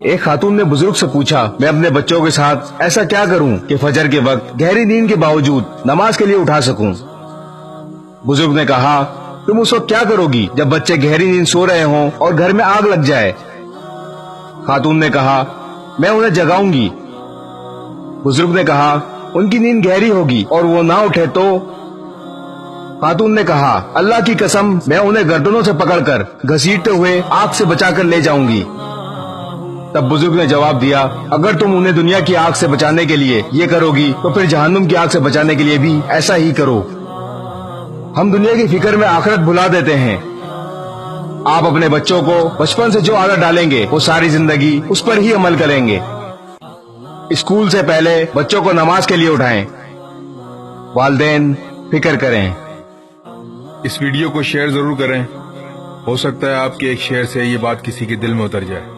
एक खातून ने बुजुर्ग से पूछा, मैं अपने बच्चों के साथ ऐसा क्या करूं कि फजर के वक्त गहरी नींद के बावजूद नमाज के लिए उठा सकूं। बुजुर्ग ने कहा, तुम उस वक्त क्या करोगी जब बच्चे गहरी नींद सो रहे हों और घर में आग लग जाए। खातून ने कहा, मैं उन्हें जगाऊंगी। बुजुर्ग ने कहा, उनकी नींद गहरी होगी और वो ना उठे तो। खातून ने कहा, अल्लाह की कसम, मैं उन्हें गर्दनों से पकड़कर घसीटते हुए आग से बचाकर ले जाऊंगी। तब बुजुर्ग ने जवाब दिया, अगर तुम उन्हें दुनिया की आग से बचाने के लिए ये करोगी तो फिर जहन्नुम की आग से बचाने के लिए भी ऐसा ही करो। हम दुनिया की फिक्र में आखिरत भुला देते हैं। आप अपने बच्चों को बचपन से जो आदत डालेंगे वो सारी जिंदगी उस पर ही अमल करेंगे। स्कूल से पहले बच्चों को नमाज के लिए उठाएं। वालिदैन फिक्र करें। इस वीडियो को शेयर जरूर करें। हो सकता है आपके एक शेयर से ये बात किसी के दिल में उतर जाए।